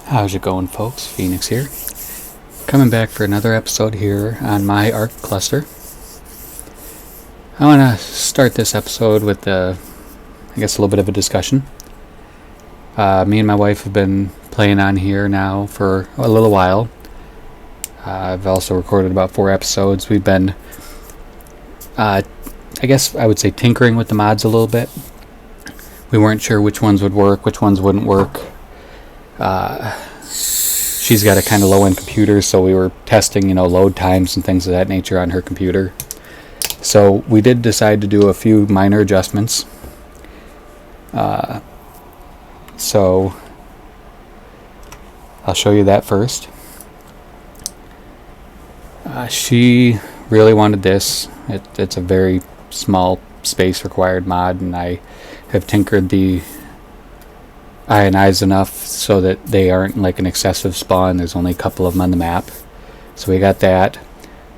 How's it going, folks? Phoenix here. Coming back for another episode here on my Ark cluster. I want to start this episode with a little bit of a discussion. Me and my wife have been playing on here now for a little while. I've also recorded about 4 episodes. We've been, I would say, tinkering with the mods a little bit. We weren't sure which ones would work, which ones wouldn't work. She's got a kind of low-end computer, so we were testing, load times and things of that nature on her computer. So we did decide to do a few minor adjustments. So I'll show you that first. She really wanted this. It's a very small space required mod, and I have tinkered the ionize enough so that they aren't like an excessive spawn. There's only a couple of them on the map, so we got that.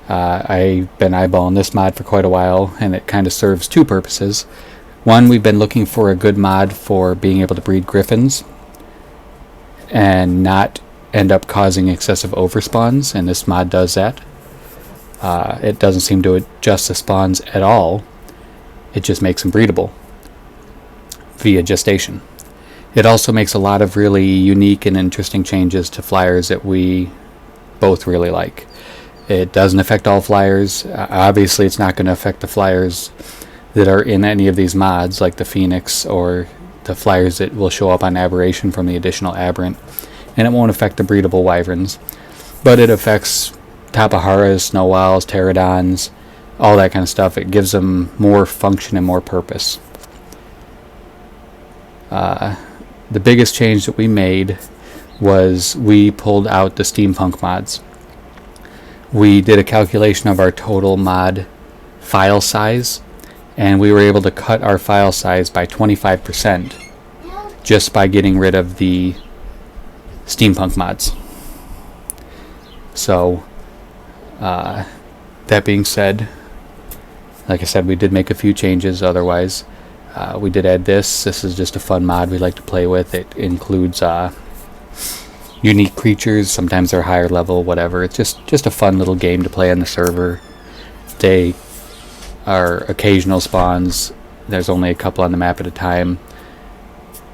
I've been eyeballing this mod for quite a while, and it kind of serves 2 purposes. One, we've been looking for a good mod for being able to breed griffins and not end up causing excessive overspawns, and this mod does that. It doesn't seem to adjust the spawns at all. It just makes them breedable via gestation. It also makes a lot of really unique and interesting changes to flyers that we both really like. It doesn't affect all flyers. Obviously, it's not going to affect the flyers that are in any of these mods, like the Phoenix or the flyers that will show up on Aberration from the additional Aberrant. And it won't affect the breedable Wyverns. But it affects Tapaharas, Snow Owls, Pterodons, all that kind of stuff. It gives them more function and more purpose. The biggest change that we made was we pulled out the steampunk mods. We did a calculation of our total mod file size, and we were able to cut our file size by 25% just by getting rid of the steampunk mods. So, that being said, like I said, we did make a few changes otherwise. We did add this. This is just a fun mod we like to play with. It includes unique creatures. Sometimes they're higher level, whatever. It's just a fun little game to play on the server. They are occasional spawns. There's only a couple on the map at a time.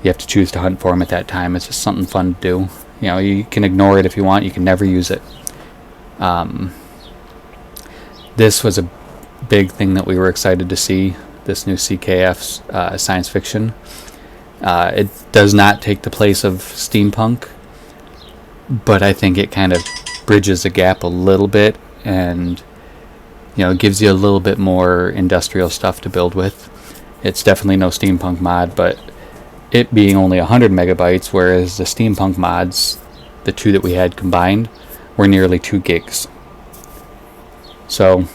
You have to choose to hunt for them at that time. It's just something fun to do. You can ignore it if you want. You can never use it. This was a big thing that we were excited to see. This new CKF science fiction. It does not take the place of steampunk, but I think it kind of bridges the gap a little bit, and gives you a little bit more industrial stuff to build with. It's definitely no steampunk mod, but it being only 100 megabytes, whereas the steampunk mods, the 2 that we had combined, were nearly 2 gigs. So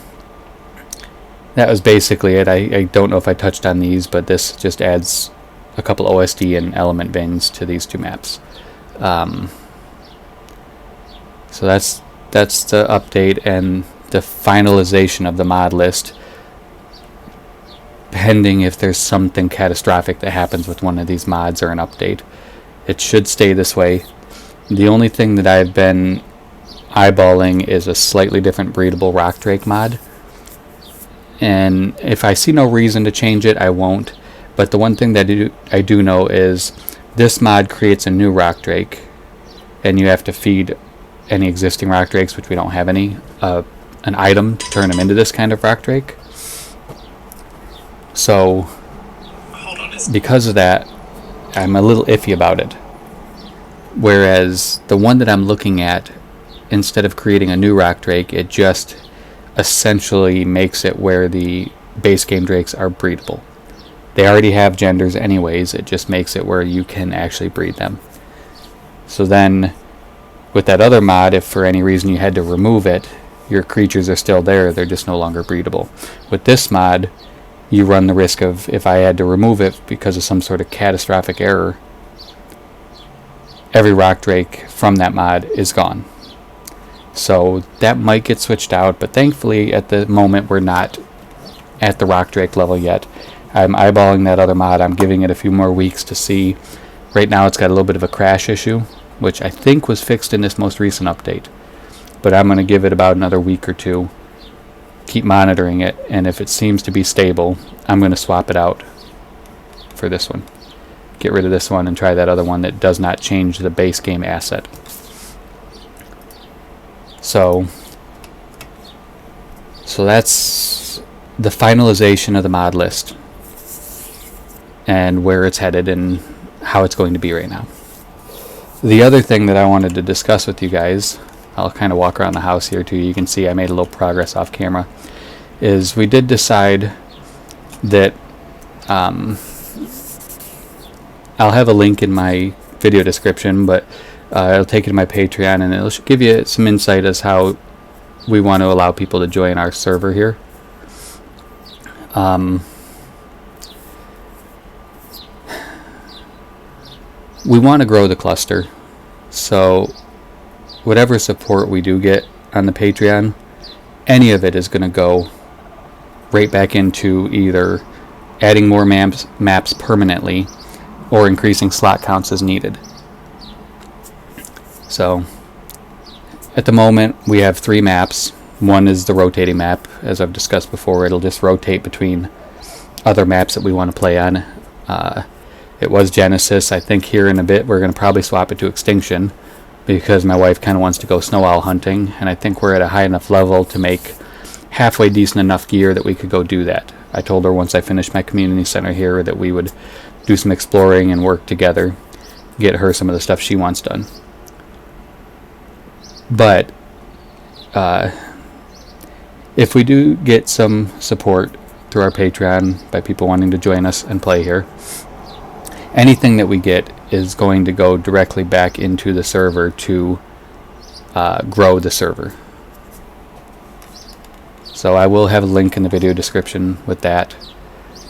that was basically it. I don't know if I touched on these, but this just adds a couple OSD and element bins to these 2 maps. So that's the update and the finalization of the mod list, pending if there's something catastrophic that happens with one of these mods or an update. It should stay this way. The only thing that I've been eyeballing is a slightly different breedable Rock Drake mod. And if I see no reason to change it, I won't. But the one thing that I do know is this mod creates a new Rock Drake, and you have to feed any existing Rock Drakes, which we don't have any, an item to turn them into this kind of Rock Drake. So, because of that, I'm a little iffy about it. Whereas the one that I'm looking at, instead of creating a new Rock Drake, it just essentially makes it where the base game drakes are breedable. They already have genders anyways, it just makes it where you can actually breed them. So then, with that other mod, if for any reason you had to remove it, your creatures are still there, they're just no longer breedable. With this mod, you run the risk of, if I had to remove it because of some sort of catastrophic error, every Rock Drake from that mod is gone. So that might get switched out, but thankfully at the moment we're not at the Rock Drake level yet. I'm eyeballing that other mod. I'm giving it a few more weeks to see. Right now it's got a little bit of a crash issue, which I think was fixed in this most recent update. But I'm going to give it about another week or two. Keep monitoring it, and if it seems to be stable, I'm going to swap it out for this one. Get rid of this one and try that other one that does not change the base game asset. So that's the finalization of the mod list and where it's headed and how it's going to be right now. The other thing that I wanted to discuss with you guys, I'll kind of walk around the house here too, you can see I made a little progress off camera, is we did decide that I'll have a link in my video description, but it'll take you to my Patreon and it'll give you some insight as how we want to allow people to join our server here. We want to grow the cluster, so whatever support we do get on the Patreon, any of it is going to go right back into either adding more maps permanently or increasing slot counts as needed. So at the moment we have 3 maps. One is the rotating map, as I've discussed before. It'll just rotate between other maps that we want to play on. It was Genesis. I think here in a bit we're going to probably swap it to Extinction because my wife kind of wants to go snow owl hunting, and I think we're at a high enough level to make halfway decent enough gear that we could go do that. I told her once I finished my community center here that we would do some exploring and work together, get her some of the stuff she wants done. But if we do get some support through our Patreon by people wanting to join us and play here, anything that we get is going to go directly back into the server to grow the server. So I will have a link in the video description with that.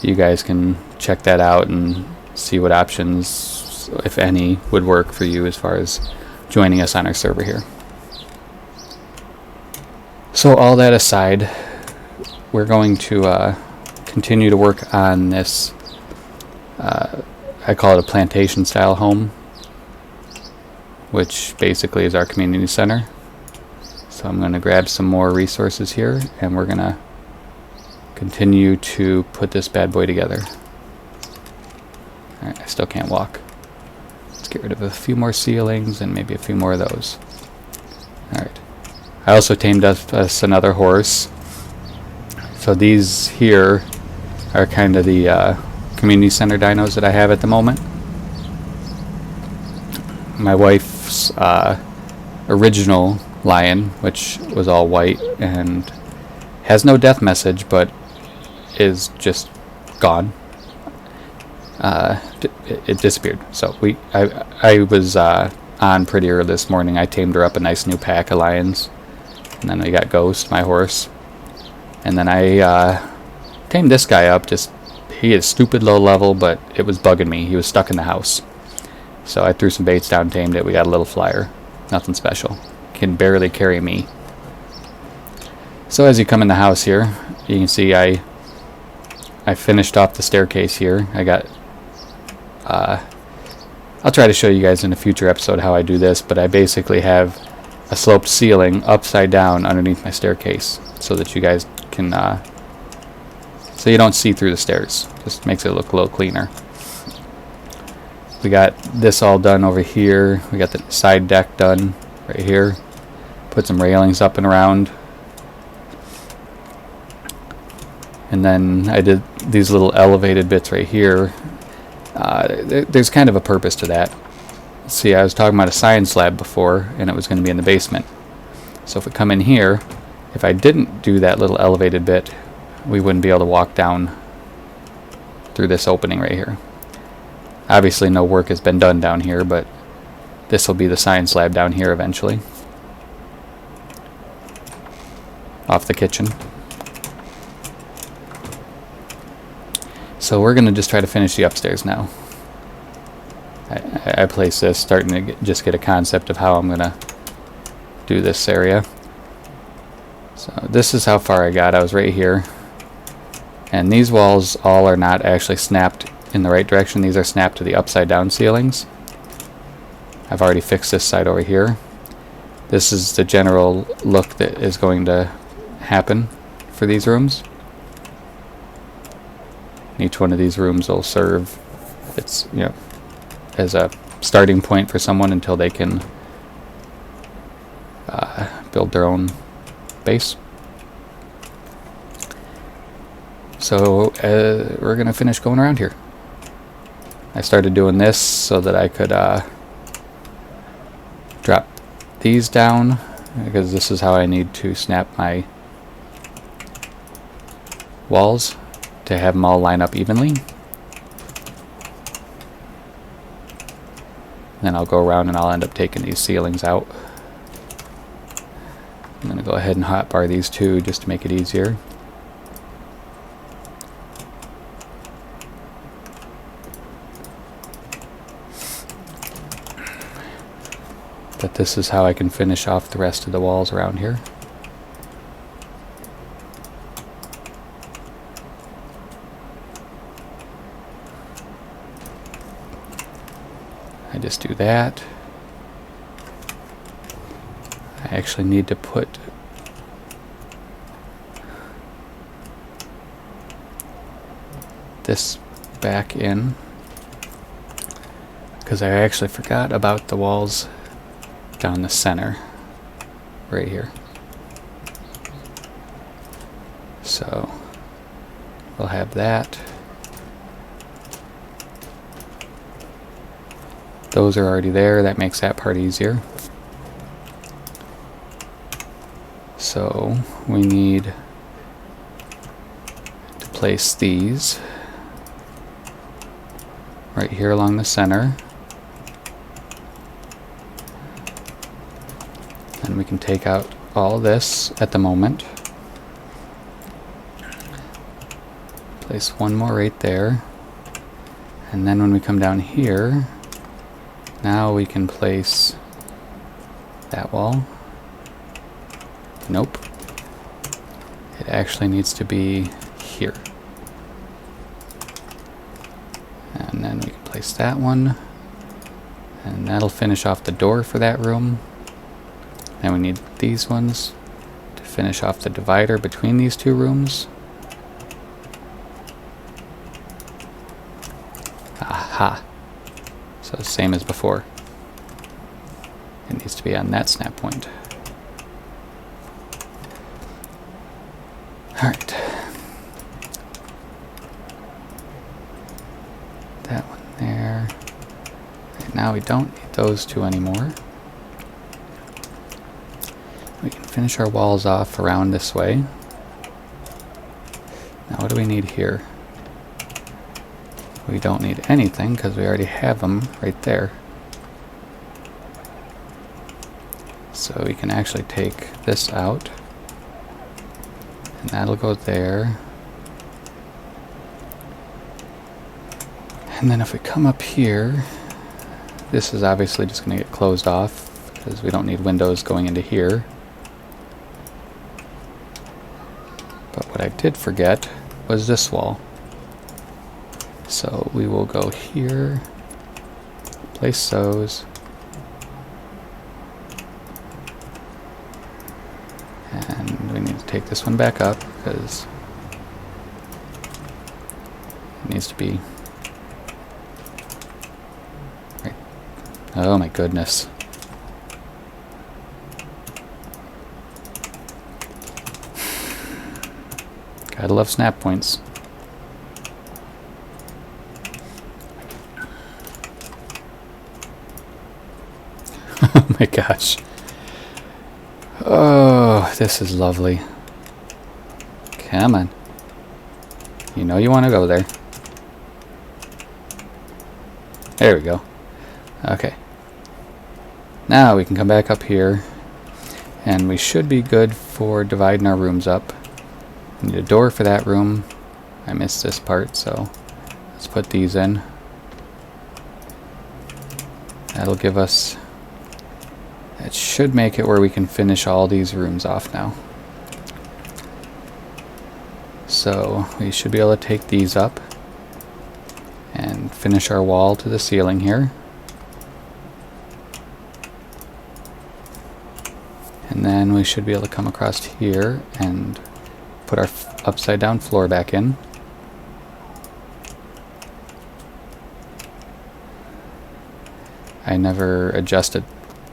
You guys can check that out and see what options, if any, would work for you as far as joining us on our server here. So all that aside, we're going to continue to work on this, I call it a plantation style home, which basically is our community center. So I'm going to grab some more resources here and we're going to continue to put this bad boy together. Alright, I still can't walk. Let's get rid of a few more ceilings and maybe a few more of those. Alright. I also tamed us another horse. So these here are kind of the community center dinos that I have at the moment. My wife's original lion, which was all white and has no death message but is just gone. It disappeared. So I was on pretty early this morning. I tamed her up a nice new pack of lions. And then we got Ghost, my horse. And then I tamed this guy up. He is stupid low level, but it was bugging me. He was stuck in the house. So I threw some baits down, tamed it. We got a little flyer. Nothing special. Can barely carry me. So as you come in the house here, you can see I finished off the staircase here. I got... I'll try to show you guys in a future episode how I do this, but I basically have a sloped ceiling upside down underneath my staircase so that you guys can so you don't see through the stairs. Just makes it look a little cleaner. We got this all done over here. We got the side deck done right here. Put some railings up and around. And then I did these little elevated bits right here. There's kind of a purpose to that. See, I was talking about a science lab before, and it was going to be in the basement. So if we come in here, if I didn't do that little elevated bit, we wouldn't be able to walk down through this opening right here. Obviously no work has been done down here, but this will be the science lab down here eventually. Off the kitchen. So we're going to just try to finish the upstairs now. I place this, starting to just get a concept of how I'm going to do this area. So this is how far I got. I was right here. And these walls all are not actually snapped in the right direction. These are snapped to the upside down ceilings. I've already fixed this side over here. This is the general look that is going to happen for these rooms. Each one of these rooms will serve its, as a starting point for someone until they can build their own base. So we're gonna finish going around here. I started doing this so that I could drop these down, because this is how I need to snap my walls to have them all line up evenly. Then I'll go around and I'll end up taking these ceilings out. I'm going to go ahead and hotbar these two just to make it easier. But this is how I can finish off the rest of the walls around here. I just do that. I actually need to put this back in, because I actually forgot about the walls down the center right here. So we'll have that. Those are already there. That makes that part easier. So we need to place these right here along the center. And we can take out all this at the moment. Place one more right there. And then when we come down here, now we can place that wall. Nope. It actually needs to be here. And then we can place that one. And that'll finish off the door for that room. Then we need these ones to finish off the divider between these two rooms. Aha. So same as before. It needs to be on that snap point. Alright. That one there. Right, now we don't need those two anymore. We can finish our walls off around this way. Now what do we need here? We don't need anything because we already have them right there. So we can actually take this out. And that'll go there. And then if we come up here, this is obviously just going to get closed off because we don't need windows going into here. But what I did forget was this wall. So we will go here, place those, and we need to take this one back up because it needs to be right. Oh my goodness. Gotta love snap points. Oh my gosh. Oh, this is lovely. Come on. You know you want to go there. There we go. Okay. Now we can come back up here. And we should be good for dividing our rooms up. We need a door for that room. I missed this part, so let's put these in. That'll give us... It should make it where we can finish all these rooms off now. So we should be able to take these up and finish our wall to the ceiling here. And then we should be able to come across here and put our upside down floor back in. I never adjusted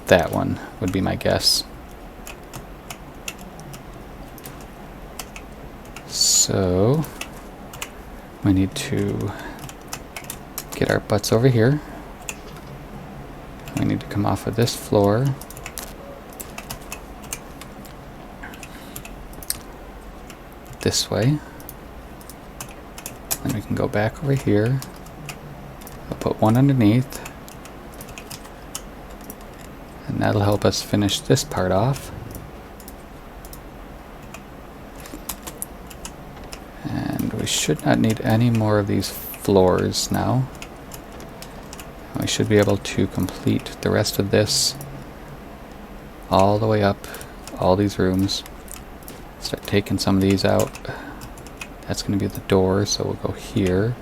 that one, would be my guess. So we need to get our butts over here. We need to come off of this floor. This way. Then we can go back over here. I'll put one underneath. And that'll help us finish this part off. And we should not need any more of these floors now. We should be able to complete the rest of this all the way up, all these rooms. Start taking some of these out. That's going to be the door, so we'll go here.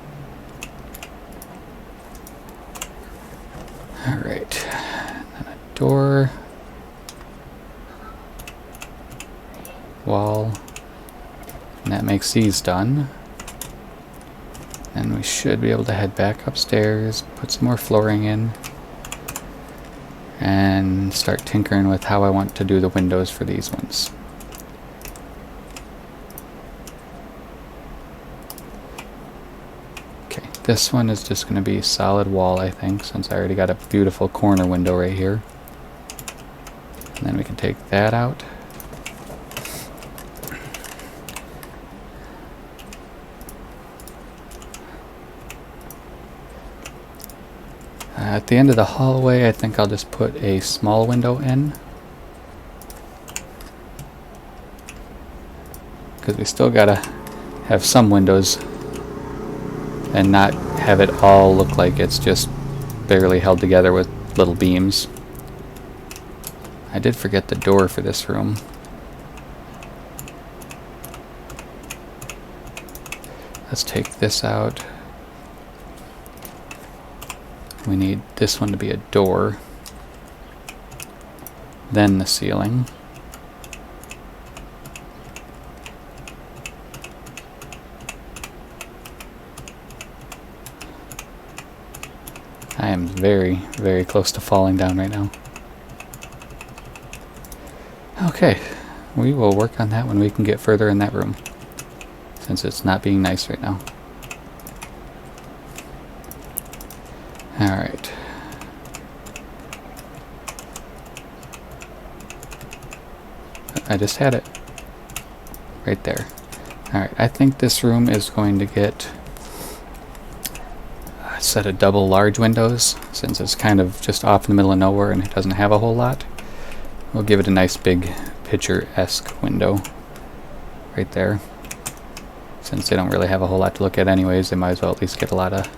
Alright. And a door. Wall. And that makes these done. And we should be able to head back upstairs, put some more flooring in, and start tinkering with how I want to do the windows for these ones. Okay, this one is just going to be solid wall, I think, since I already got a beautiful corner window right here. And then we can take that out. At the end of the hallway, I think I'll just put a small window in, because we still gotta have some windows and not have it all look like it's just barely held together with little beams. I did forget the door for this room. Let's take this out. We need this one to be a door, then the ceiling. I am very, very close to falling down right now. Okay, we will work on that when we can get further in that room, since it's not being nice right now. Alright. I just had it. Right there. Alright, I think this room is going to get a set of double large windows, since it's kind of just off in the middle of nowhere and it doesn't have a whole lot. We'll give it a nice big picture-esque window right there. Since they don't really have a whole lot to look at anyways, they might as well at least get a lot of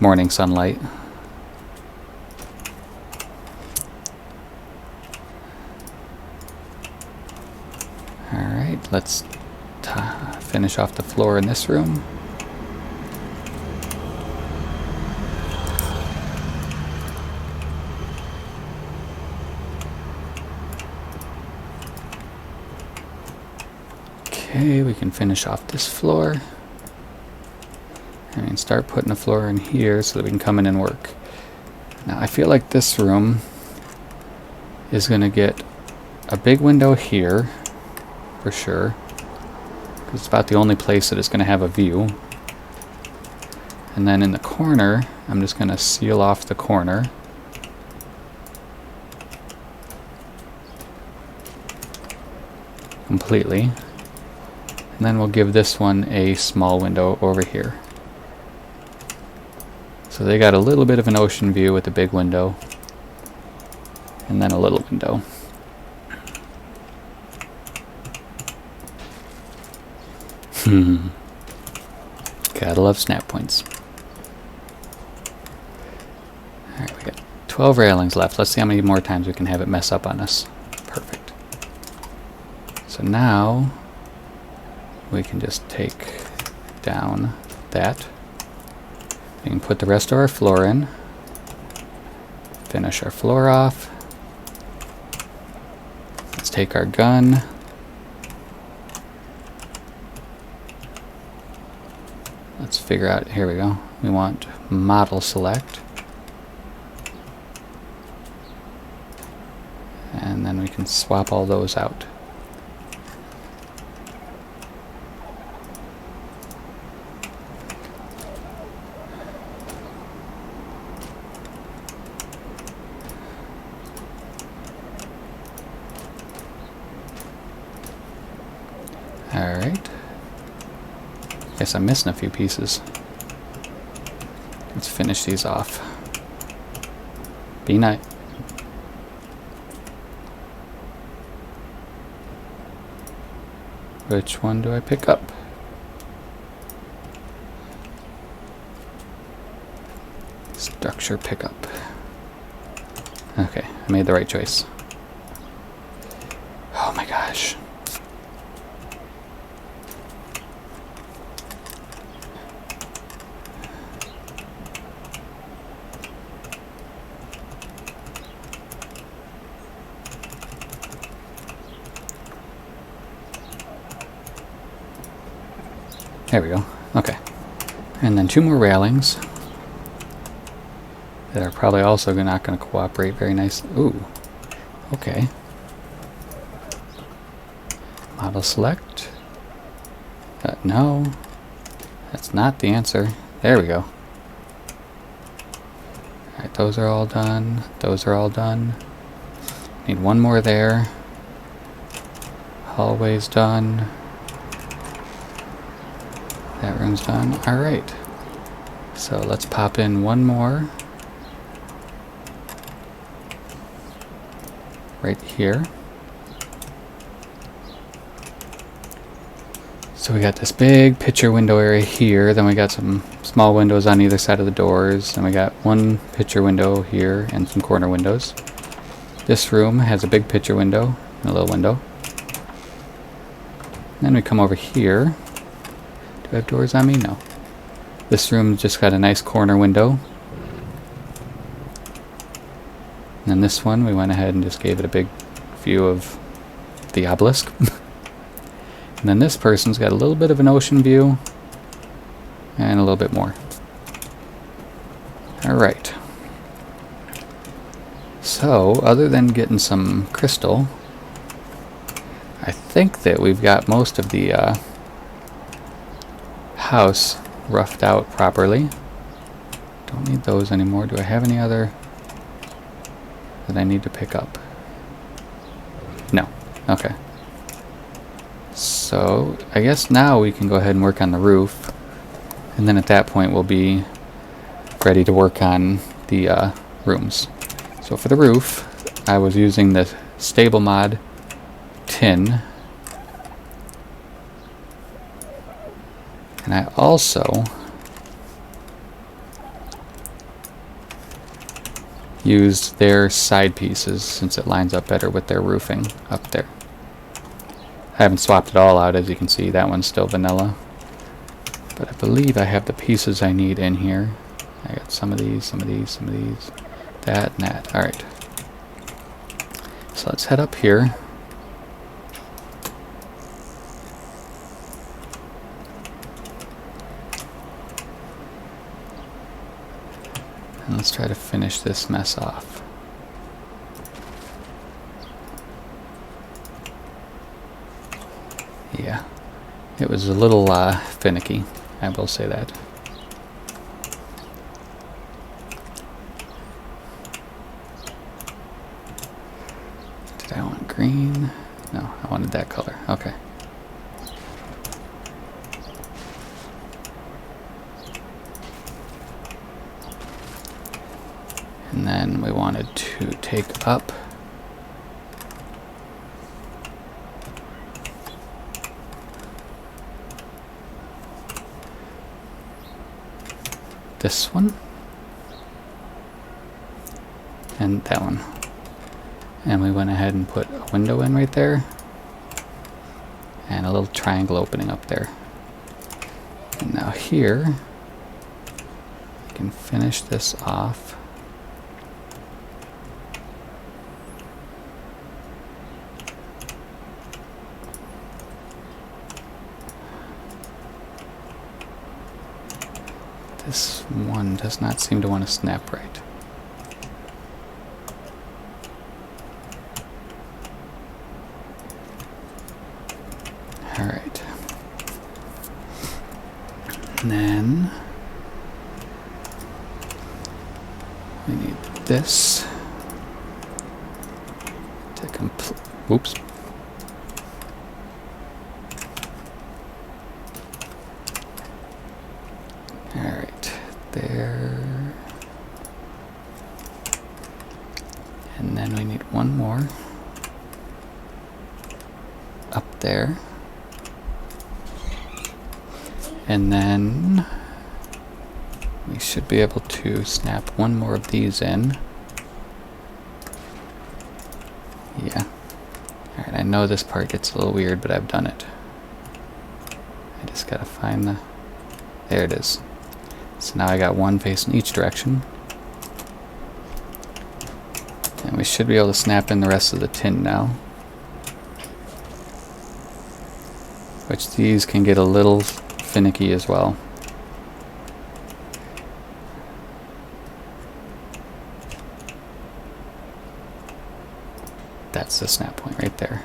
morning sunlight. Alright, let's finish off the floor in this room. Okay, we can finish off this floor. And start putting a floor in here so that we can come in and work. Now I feel like this room is going to get a big window here for sure, because it's about the only place that it's going to have a view. And then in the corner, I'm just going to seal off the corner. Completely. And then we'll give this one a small window over here. So they got a little bit of an ocean view with a big window, and then a little window. Gotta love snap points. Alright, we got 12 railings left. Let's see how many more times we can have it mess up on us. Perfect. So now we can just take down that. We can put the rest of our floor in. Finish our floor off. Let's take our gun. Let's figure out, here we go. We want model select. And then we can swap all those out. Alright. Guess I'm missing a few pieces. Let's finish these off. Be nice. Which one do I pick up? Structure pickup. Okay, I made the right choice. Oh my gosh. There we go. Okay. And then 2 more railings that are probably also not going to cooperate very nicely. Ooh. Okay. Model select. No. That's not the answer. There we go. Alright, those are all done. Those are all done. Need 1 more there. Hallway's done. That room's done. Alright. So let's pop in 1 more. Right here. So we got this big picture window area here. Then we got some small windows on either side of the doors. And we got 1 picture window here and some corner windows. This room has a big picture window and a little window. Then we come over here. Do I have doors on me? No. This room just got a nice corner window. And then this one, we went ahead and just gave it a big view of the obelisk. And then this person's got a little bit of an ocean view. And a little bit more. Alright. So, other than getting some crystal, I think that we've got most of the house roughed out properly. Don't need those anymore. Do I have any other that I need to pick up? No. Okay. So I guess now we can go ahead and work on the roof, and then at that point we'll be ready to work on the rooms. So for the roof, I was using the stable mod tin. And I also used their side pieces since it lines up better with their roofing up there. I haven't swapped it all out, as you can see. That one's still vanilla. But I believe I have the pieces I need in here. I got some of these, some of these, some of these, that and that. Alright. So let's head up here. And let's try to finish this mess off. Yeah, it was a little finicky, I will say that. Did I want green? No, I wanted that color. Okay. And then we wanted to take up this one and that one, and we went ahead and put a window in right there, and a little triangle opening up there. And now here, I can finish this off. This one does not seem to want to snap right. Alright. And then we need this to complete. Oops. Alright, there. And then we need one more up there. And then we should be able to snap one more of these in. Yeah. Alright, I know this part gets a little weird, but I've done it. I just gotta find the... There it is. So now I got one facing each direction. And we should be able to snap in the rest of the tin now. Which these can get a little finicky as well. That's the snap point right there.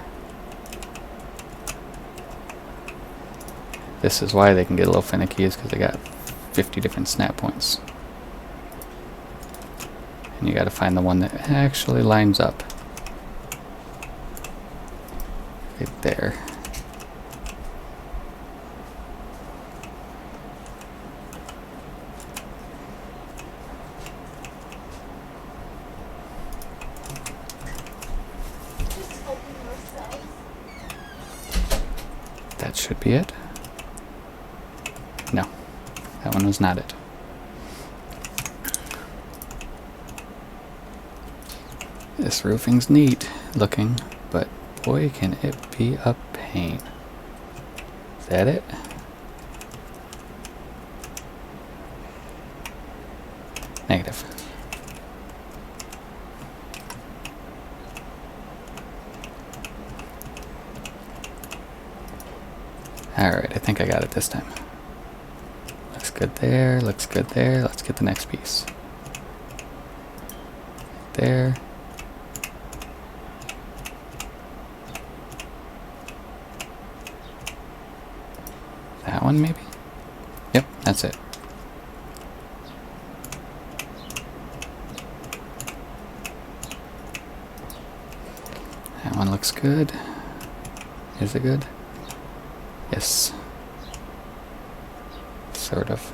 This is why they can get a little finicky, is because they got 50 different snap points. And you gotta find the one that actually lines up. Right there. That should be it. No, that one was not it. This roofing's neat looking, but boy can it be a pain. Is that it? Negative. Alright, I think I got it this time. Looks good there, looks good there. Let's get the next piece. There. That one maybe? Yep, that's it. That one looks good. Is it good? Yes. Sort of.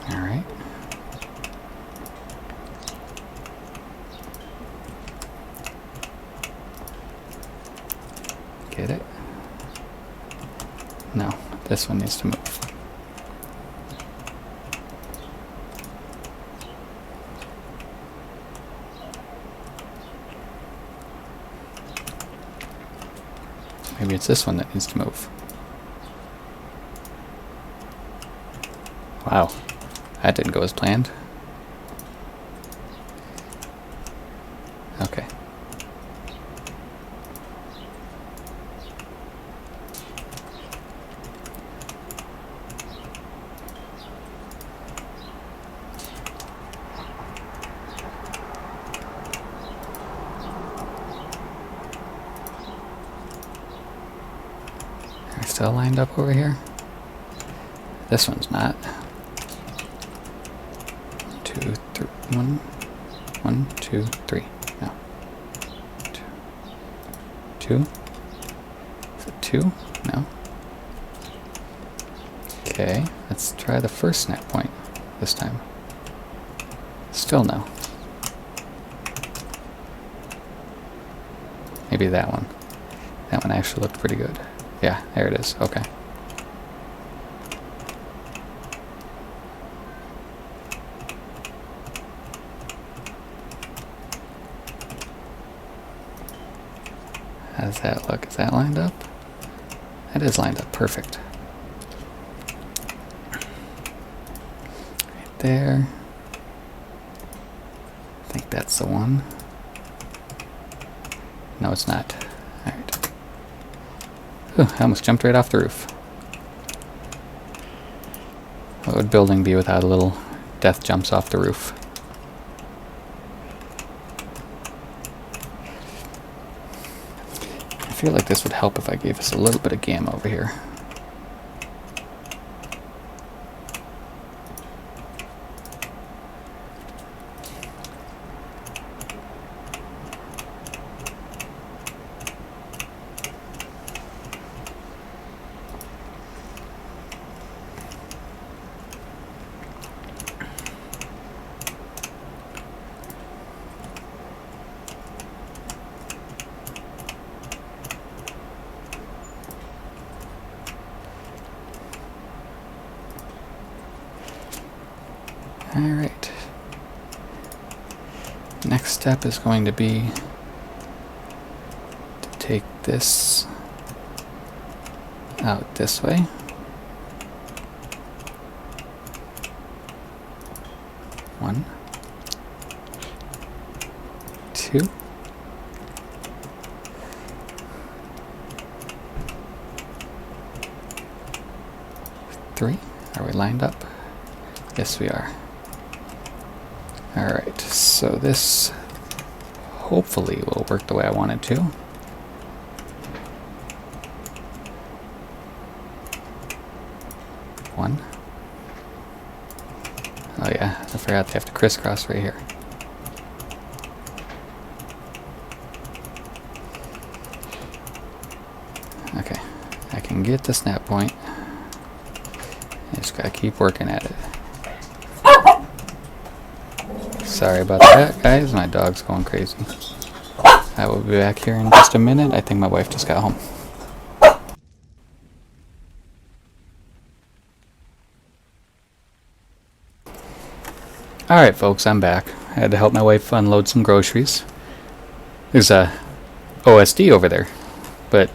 All right. Get it? No, this one needs to move. Maybe it's this one that needs to move. Wow, that didn't go as planned. Okay. Are we still lined up over here? This one's not. 2, 3, 1, 1, 2, 3. No. 2. Is it 2? No. Okay, let's try the first snap point this time. Still no. Maybe that one. That one actually looked pretty good. Yeah, there it is. Okay. How does that look? Is that lined up? That is lined up. Perfect. Right there. I think that's the one. No, it's not. Alright. Ooh, I almost jumped right off the roof. What would building be without a little death jumps off the roof? I feel like this would help if I gave us a little bit of gamma over here. Alright. Next step is going to be to take this out this way. One, two, three. Are we lined up? Yes, we are. Alright, so this hopefully will work the way I want it to. One. Oh yeah, I forgot they have to crisscross right here. Okay, I can get the snap point. I just gotta keep working at it. Sorry about that, guys. My dog's going crazy. I will be back here in just a minute. I think my wife just got home. Alright, folks, I'm back. I had to help my wife unload some groceries. There's a OSD over there, but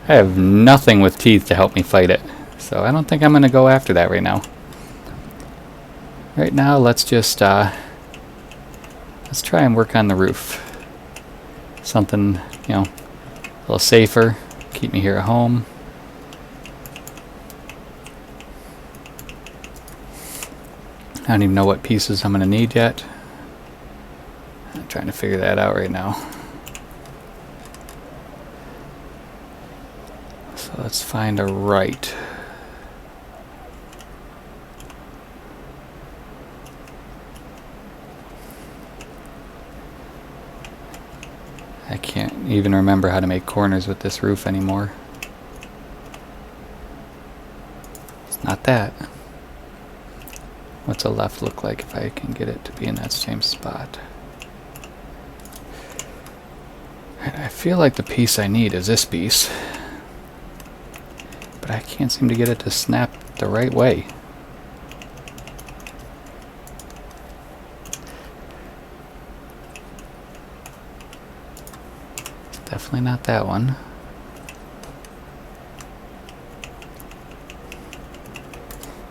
I have nothing with teeth to help me fight it. So I don't think I'm going to go after that right now. Right now, let's just let's try and work on the roof. Something, you know, a little safer. Keep me here at home. I don't even know what pieces I'm going to need yet. I'm trying to figure that out right now. So let's find a right. I can't even remember how to make corners with this roof anymore. It's not that. What's a left look like if I can get it to be in that same spot? I feel like the piece I need is this piece. But I can't seem to get it to snap the right way. Definitely not that one.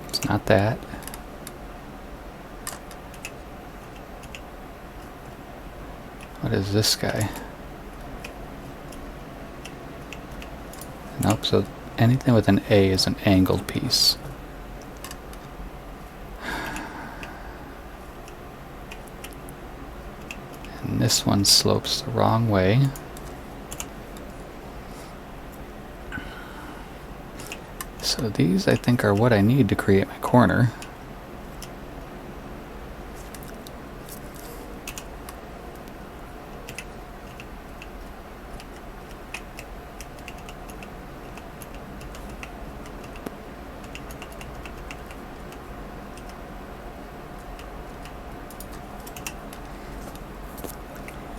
It's not that. What is this guy? Nope, so anything with an A is an angled piece. And this one slopes the wrong way. So these, I think, are what I need to create my corner.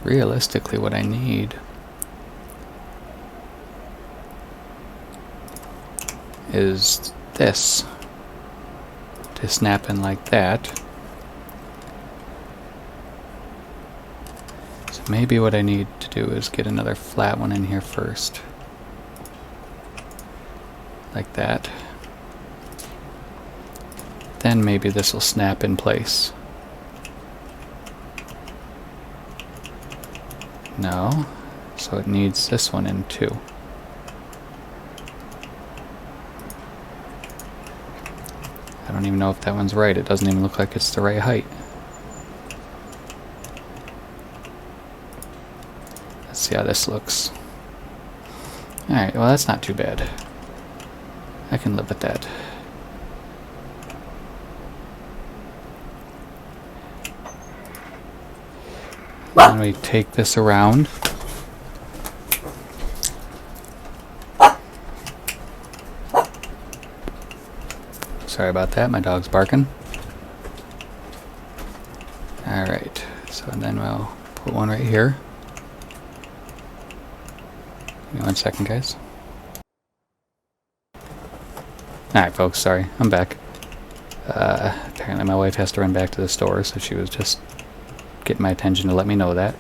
Realistically, what I need is this, to snap in like that. So maybe what I need to do is get another flat one in here first. Like that. Then maybe this will snap in place. No, so it needs this one in too. I don't even know if that one's right. It doesn't even look like it's the right height. Let's see how this looks. Alright, well that's not too bad. I can live with that. Then we take this around. Sorry about that, my dog's barking. Alright, so then we'll put one right here. Give me 1 second, guys. Alright folks, sorry, I'm back. Apparently my wife has to run back to the store, so she was just getting my attention to let me know that.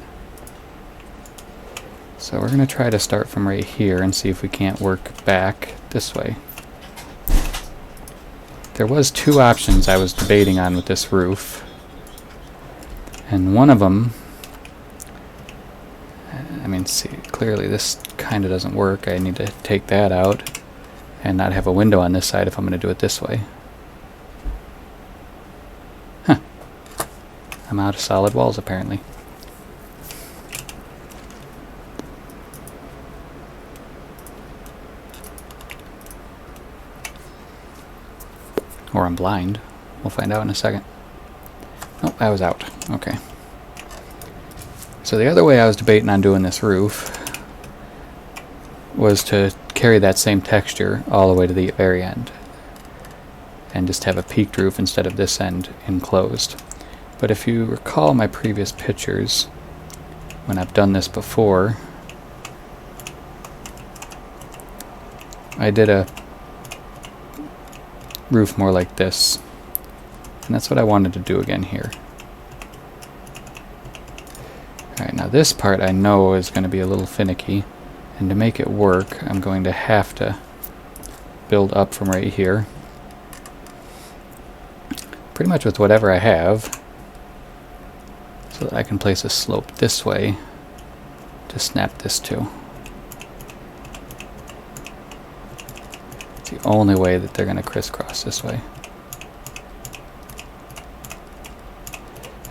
So we're going to try to start from right here and see if we can't work back this way. There was 2 options I was debating on with this roof. And one of them, I mean, see, clearly this kind of doesn't work. I need to take that out and not have a window on this side if I'm going to do it this way. Huh. I'm out of solid walls, apparently. Or I'm blind. We'll find out in a second. Oh, I was out. Okay. So the other way I was debating on doing this roof was to carry that same texture all the way to the very end and just have a peaked roof instead of this end enclosed. But if you recall my previous pictures, when I've done this before, I did a roof more like this, and that's what I wanted to do again here. Alright, now this part I know is going to be a little finicky, and to make it work I'm going to have to build up from right here, pretty much with whatever I have, so that I can place a slope this way to snap this to. It's the only way that they're going to crisscross this way.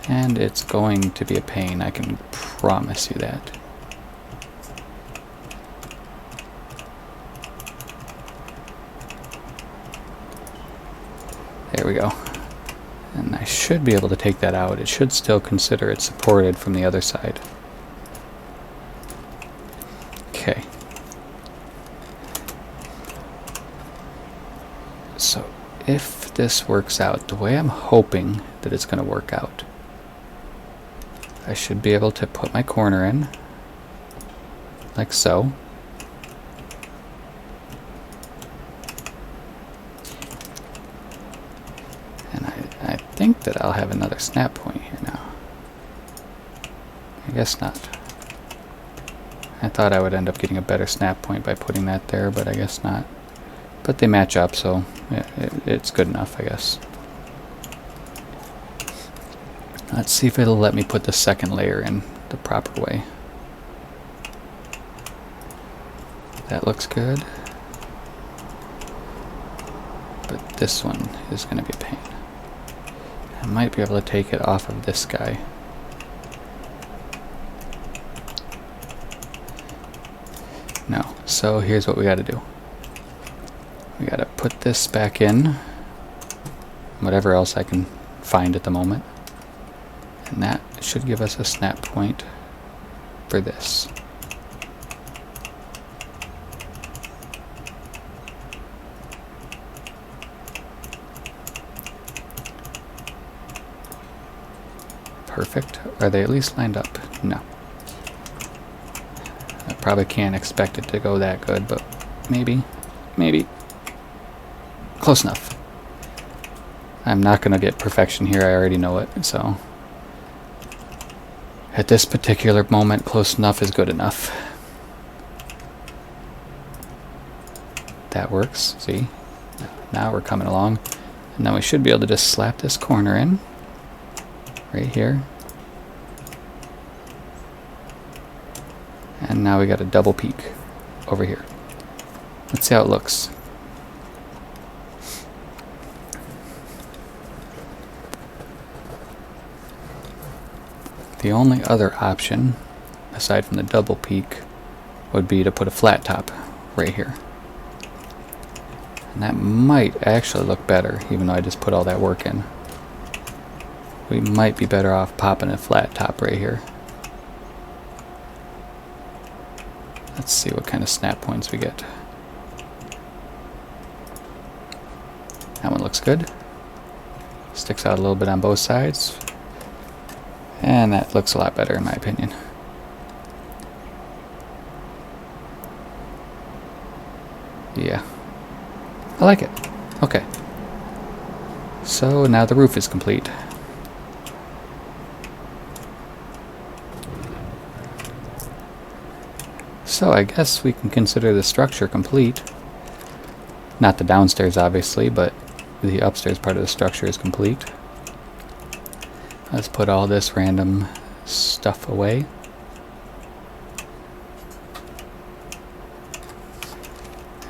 And it's going to be a pain, I can promise you that. There we go. And I should be able to take that out. It should still consider it supported from the other side. Okay. So if this works out the way I'm hoping that it's going to work out, I should be able to put my corner in, like so. And I think that I'll have another snap point here now. I guess not. I thought I would end up getting a better snap point by putting that there, but I guess not. But they match up, so it's good enough, I guess. Let's see if it'll let me put the second layer in the proper way. That looks good. But this one is going to be a pain. I might be able to take it off of this guy. No. So here's what we got to do. We got to put this back in. Whatever else I can find at the moment. And that should give us a snap point for this. Perfect. Are they at least lined up? No. I probably can't expect it to go that good, but maybe. Maybe. Close enough. I'm not going to get perfection here, I already know it, so at this particular moment, close enough is good enough. That works, see? Now we're coming along. And then we should be able to just slap this corner in, right here. And now we got a double peak over here. Let's see how it looks. The only other option, aside from the double peak, would be to put a flat top right here. And that might actually look better, even though I just put all that work in. We might be better off popping a flat top right here. Let's see what kind of snap points we get. That one looks good. Sticks out a little bit on both sides. And that looks a lot better in my opinion. Yeah. I like it. Okay. So now the roof is complete. So I guess we can consider the structure complete. Not the downstairs obviously, but the upstairs part of the structure is complete. Let's put all this random stuff away.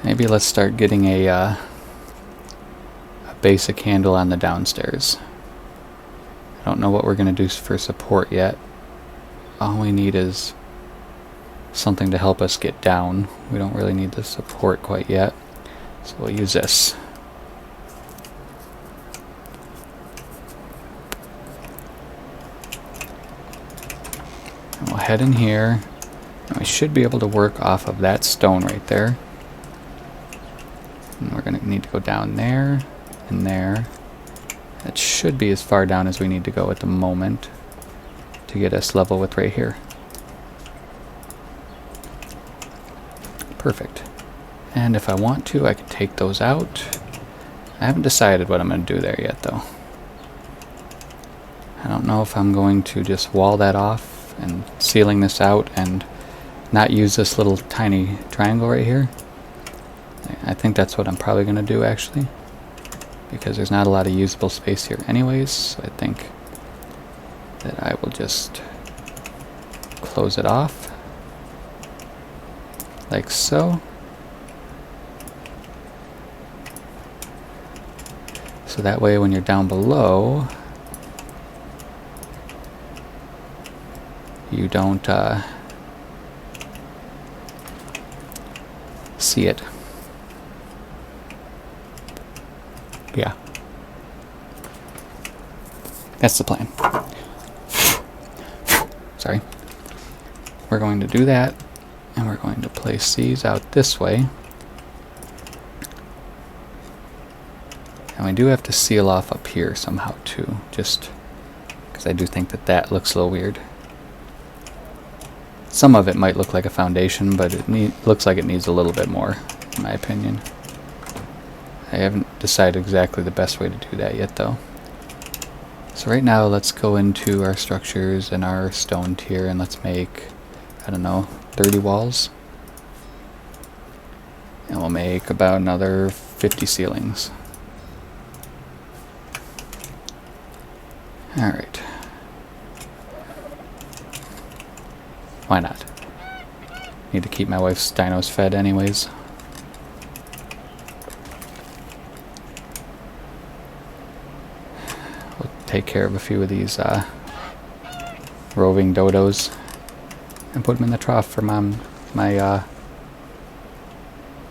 Maybe let's start getting a basic handle on the downstairs. I don't know what we're going to do for support yet. All we need is something to help us get down. We don't really need the support quite yet. So we'll use this. And we'll head in here. And we should be able to work off of that stone right there. And we're going to need to go down there and there. That should be as far down as we need to go at the moment to get us level with right here. Perfect. And if I want to, I can take those out. I haven't decided what I'm going to do there yet, though. I don't know if I'm going to just wall that off and ceiling this out and not use this little tiny triangle right here. I think that's what I'm probably going to do, actually, because there's not a lot of usable space here anyways, so I think that I will just close it off like so. So that way when you're down below, you don't see it. Yeah. That's the plan. Sorry. We're going to do that, and we're going to place these out this way. And we do have to seal off up here somehow too, just because I do think that that looks a little weird. Some of it might look like a foundation, but it looks like it needs a little bit more, in my opinion. I haven't decided exactly the best way to do that yet, though. So right now, let's go into our structures and our stone tier, and let's make, I don't know, 30 walls. And we'll make about another 50 ceilings. Alright. Why not? Need to keep my wife's dinos fed anyways. We'll take care of a few of these roving dodos and put them in the trough for my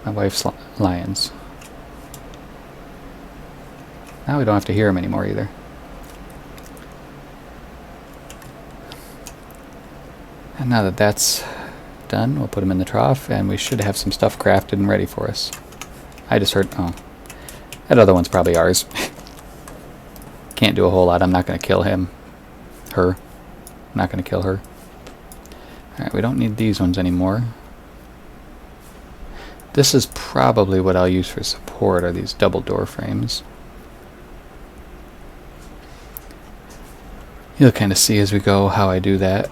wife's lions. Now we don't have to hear them anymore either. And now that that's done, we'll put them in the trough, and we should have some stuff crafted and ready for us. I just heard, oh, that other one's probably ours. Can't do a whole lot. I'm not going to kill him. Her. I'm not going to kill her. Alright, we don't need these ones anymore. This is probably what I'll use for support, are these double door frames. You'll kind of see as we go how I do that.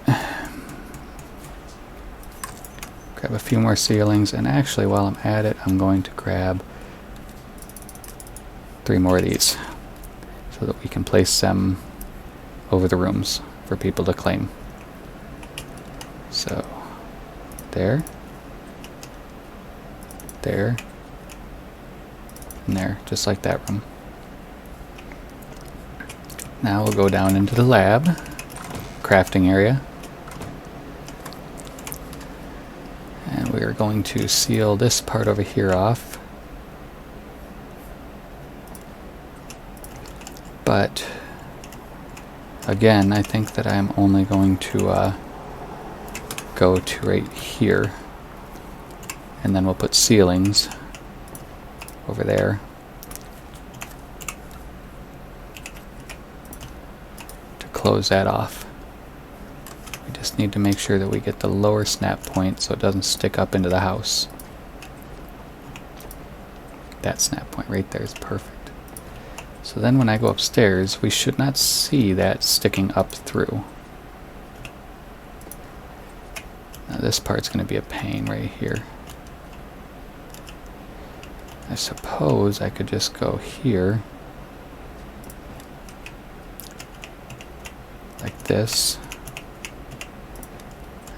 Grab a few more ceilings, and actually while I'm at it, I'm going to grab 3 more of these so that we can place them over the rooms for people to claim. So, there, there, and there, just like that room. Now we'll go down into the lab, crafting area. And we are going to seal this part over here off. But again, I think that I'm only going to go to right here, and then we'll put ceilings over there to close that off. We just need to make sure that we get the lower snap point so it doesn't stick up into the house. That snap point right there is perfect. So then when I go upstairs, we should not see that sticking up through. Now this part's going to be a pain right here. I suppose I could just go here, like this,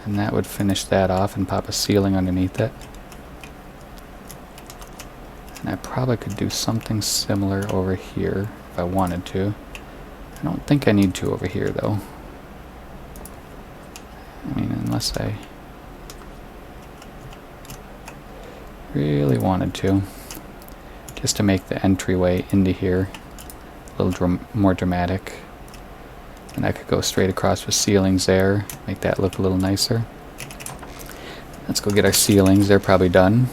and that would finish that off and pop a ceiling underneath it. And I probably could do something similar over here if I wanted to. I don't think I need to over here though. I mean, unless I really wanted to. Just to make the entryway into here a little more dramatic. And I could go straight across with ceilings there, make that look a little nicer. Let's go get our ceilings, they're probably done.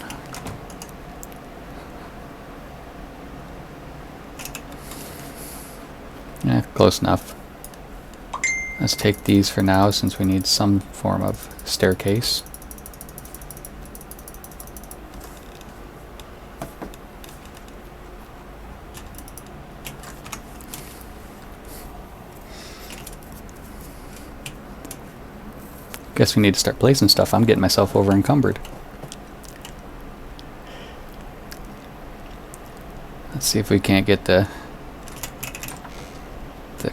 Yeah, close enough. Let's take these for now since we need some form of staircase. Guess we need to start placing stuff. I'm getting myself over encumbered. Let's see if we can't get the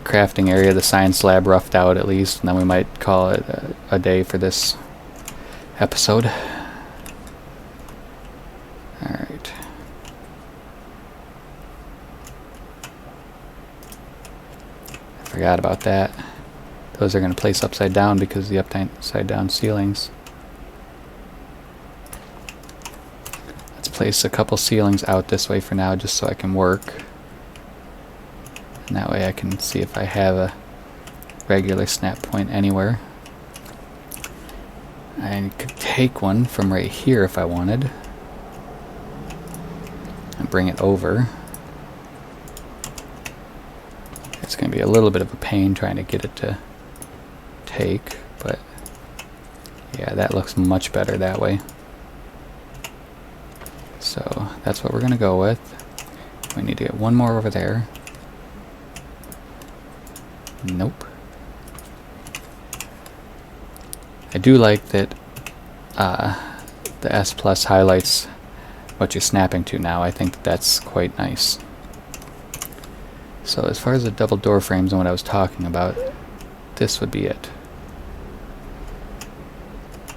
crafting area, the science lab, roughed out at least, and then we might call it a day for this episode. Alright. I forgot about that. Those are going to place upside down because of the upside down ceilings. Let's place a couple ceilings out this way for now just so I can work. And that way I can see if I have a regular snap point anywhere. I could take one from right here if I wanted and bring it over. It's going to be a little bit of a pain trying to get it to take, but yeah, that looks much better that way. So that's what we're going to go with. We need to get one more over there. Nope. I do like that the S Plus highlights what you're snapping to now. I think that's quite nice. So as far as the double door frames and what I was talking about, this would be it.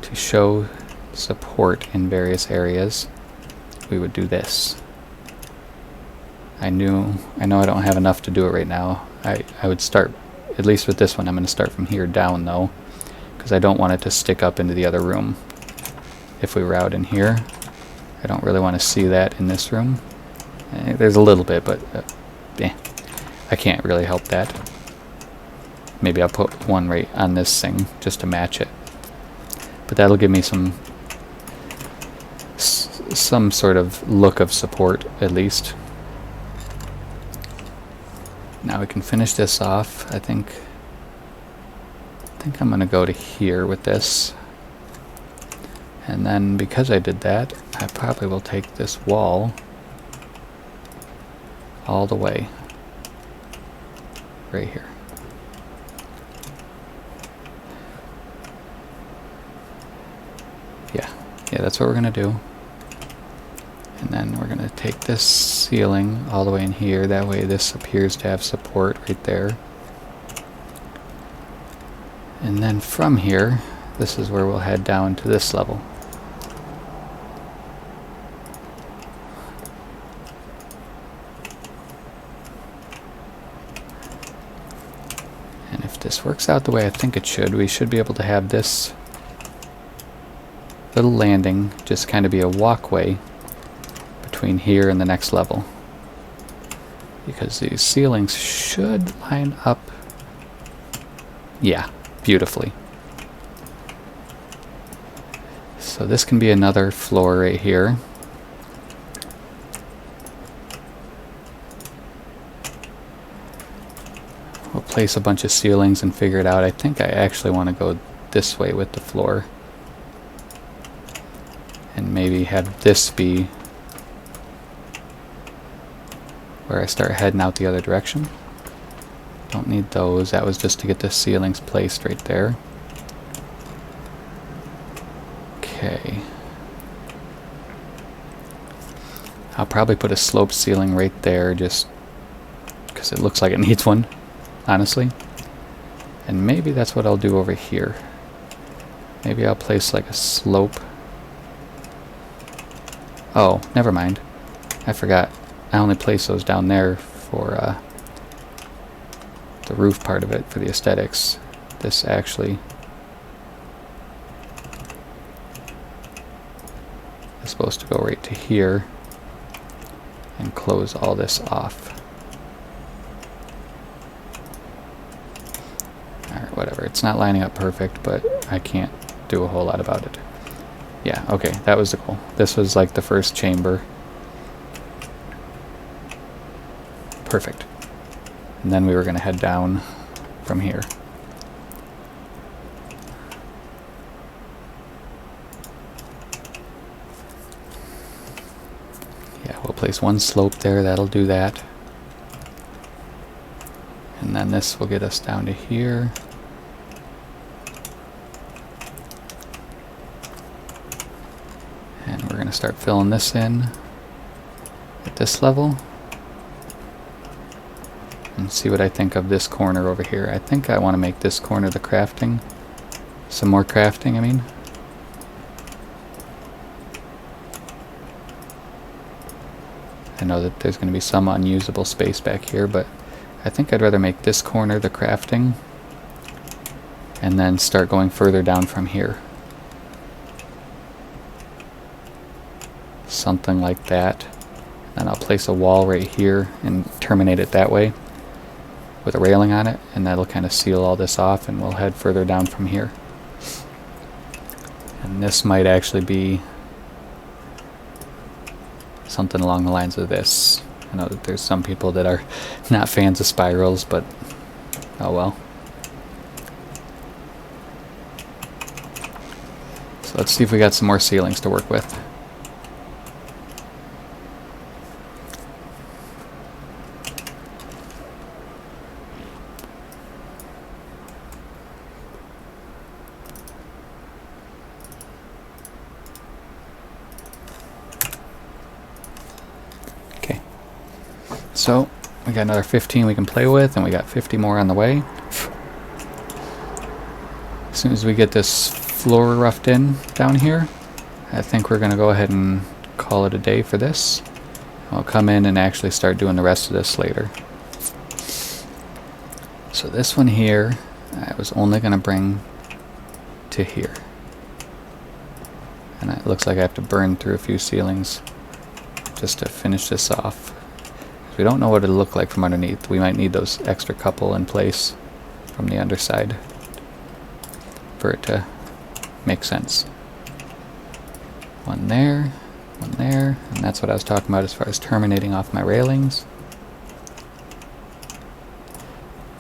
To show support in various areas, we would do this. I know I don't have enough to do it right now. I would start, at least with this one, I'm going to start from here down though, because I don't want it to stick up into the other room. If we were out in here, I don't really want to see that in this room. There's a little bit, but I can't really help that. Maybe I'll put one right on this thing just to match it. But that'll give me some sort of look of support at least. Now we can finish this off. I think I'm gonna go to here with this, and then because I did that, I probably will take this wall all the way right here. Yeah, that's what we're gonna do. And then we're gonna take this ceiling all the way in here. That way this appears to have support right there. And then from here, this is where we'll head down to this level. And if this works out the way I think it should, we should be able to have this little landing just kind of be a walkway between here and the next level, because these ceilings should line up, yeah, beautifully. So this can be another floor right here. We'll place a bunch of ceilings and figure it out. I think I actually want to go this way with the floor and maybe have this be where I start heading out the other direction. Don't need those. That was just to get the ceilings placed right there. Okay. I'll probably put a sloped ceiling right there just because it looks like it needs one, honestly. And maybe that's what I'll do over here. Maybe I'll place like a slope. Oh, never mind. I forgot. I only place those down there for the roof part of it, for the aesthetics. This actually is supposed to go right to here and close all this off. Alright, whatever. It's not lining up perfect, but I can't do a whole lot about it. Yeah, okay, that was the goal. This was like the first chamber. Perfect. And then we were going to head down from here. Yeah, we'll place one slope there. That'll do that. And then this will get us down to here. And we're going to start filling this in at this level. And see what I think of this corner over here. I think I want to make this corner the crafting. Some more crafting, I mean. I know that there's going to be some unusable space back here, but I think I'd rather make this corner the crafting and then start going further down from here. Something like that. And I'll place a wall right here and terminate it that way with a railing on it, and that'll kind of seal all this off, and we'll head further down from here. And this might actually be something along the lines of this. I know that there's some people that are not fans of spirals, but oh well. So let's see if we got some more ceilings to work with. So we got another 15 we can play with, and we got 50 more on the way. As soon as we get this floor roughed in down here, I think we're going to go ahead and call it a day for this. I'll come in and actually start doing the rest of this later. So this one here, I was only going to bring to here. And it looks like I have to burn through a few ceilings just to finish this off. We don't know what it'll look like from underneath. We might need those extra couple in place from the underside for it to make sense. One there, and that's what I was talking about as far as terminating off my railings.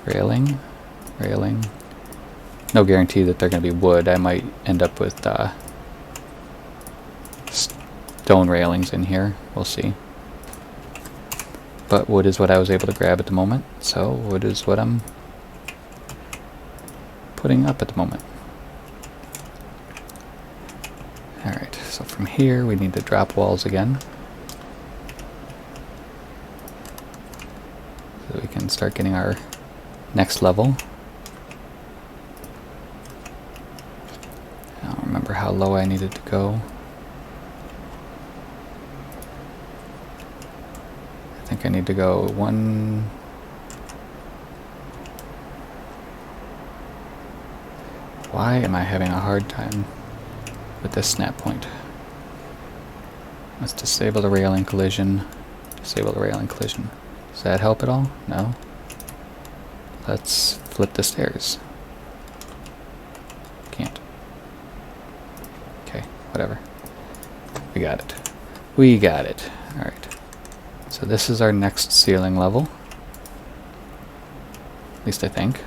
Railing. No guarantee that they're going to be wood. I might end up with stone stone railings in here. We'll see. But wood is what I was able to grab at the moment, so wood is what I'm putting up at the moment. Alright, so from here we need to drop walls again, so that we can start getting our next level. I don't remember how low I needed to go. I think I need to go one... Why am I having a hard time with this snap point? Let's disable the railing collision. Disable the railing collision. Does that help at all? No. Let's flip the stairs. Can't. Okay, whatever. We got it. We got it. Alright. So this is our next ceiling level. At least I think.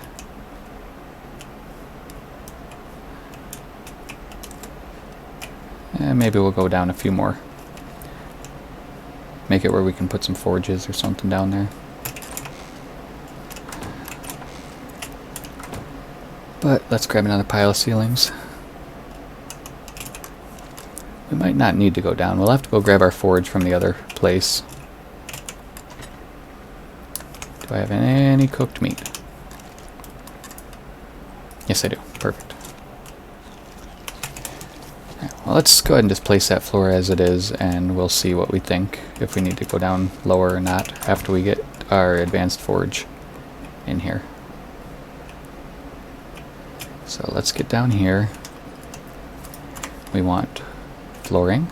And maybe we'll go down a few more. Make it where we can put some forges or something down there. But let's grab another pile of ceilings. We might not need to go down. We'll have to go grab our forge from the other place. Do I have any cooked meat? Yes, I do. Perfect. Well, let's go ahead and just place that floor as it is, and we'll see what we think, if we need to go down lower or not, after we get our advanced forge in here. So let's get down here. We want flooring.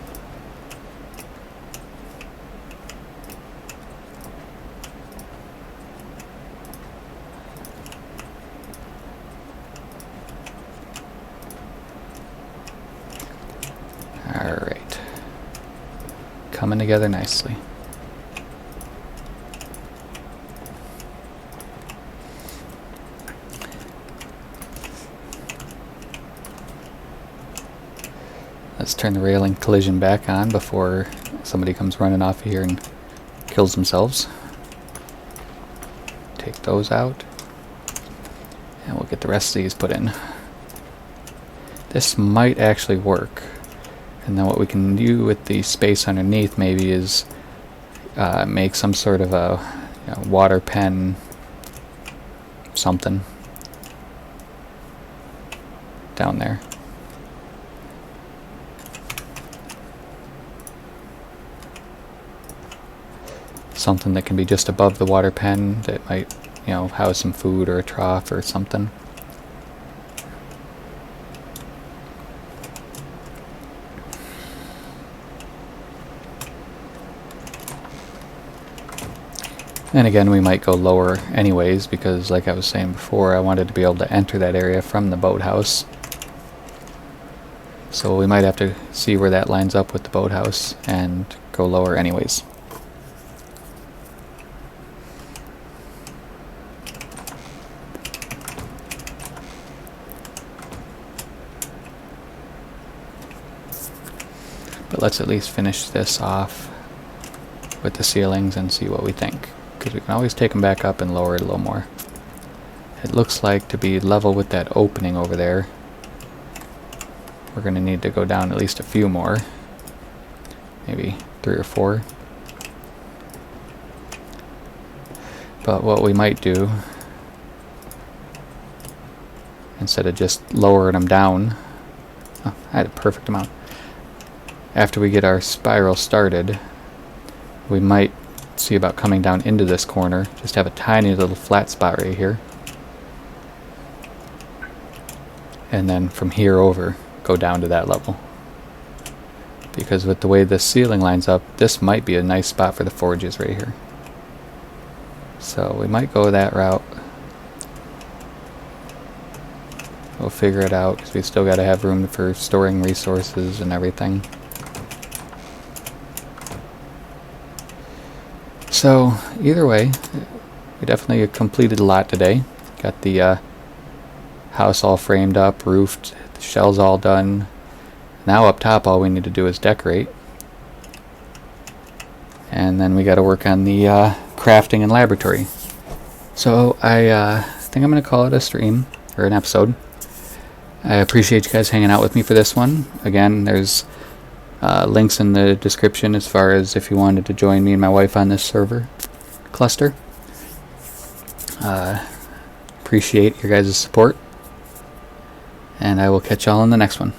Alright. Coming together nicely. Let's turn the railing collision back on before somebody comes running off of here and kills themselves. Take those out. And we'll get the rest of these put in. This might actually work. And then what we can do with the space underneath maybe is make some sort of a water pen something down there. Something that can be just above the water pen that might, house some food or a trough or something. And again, we might go lower anyways, because like I was saying before, I wanted to be able to enter that area from the boathouse. So we might have to see where that lines up with the boathouse and go lower anyways. But let's at least finish this off with the ceilings and see what we think, because we can always take them back up and lower it a little more. It looks like to be level with that opening over there, we're going to need to go down at least a few more, maybe 3 or 4. But what we might do, instead of just lowering them down, I had a perfect amount. After we get our spiral started, we might see about coming down into this corner, just have a tiny little flat spot right here. And then from here over, go down to that level. Because with the way this ceiling lines up, this might be a nice spot for the forges right here. So we might go that route. We'll figure it out, because we still got to have room for storing resources and everything. So, either way, we definitely completed a lot today. Got the house all framed up, roofed, the shells all done. Now up top all we need to do is decorate. and then we got to work on the crafting and laboratory. So I think I'm going to call it a stream or an episode. I appreciate you guys hanging out with me for this one. Again, there's links in the description as far as if you wanted to join me and my wife on this server cluster. Appreciate your guys' support, and I will catch y'all in the next one.